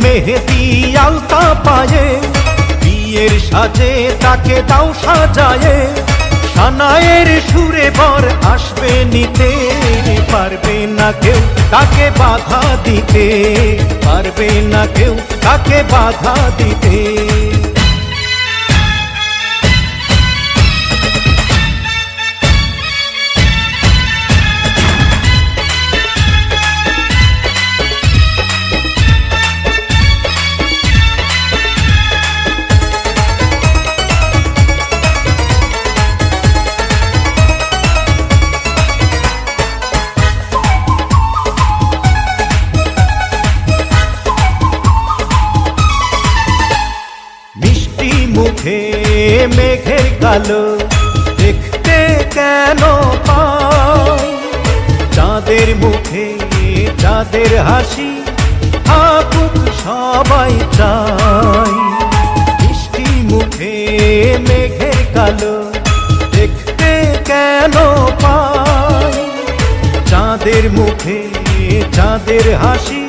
মেহেদি আলতা পায়ে, বিয়ের সাজে তাকে দাও সাজায়ে, সানায়ের সুরে বর আসবে নিতে, পারবে না কেউ তাকে বাধা দিতে, পারবে না কেউ তাকে বাধা দিতে। মুখে মেঘের কালো দেখতে কেন পাই, চাঁদের মুখে চাঁদের হাসি থাকুক সবাই চাই। মিষ্টি মুখে মেঘের কালো দেখতে কেন পাই, চাঁদের মুখে চাঁদের হাসি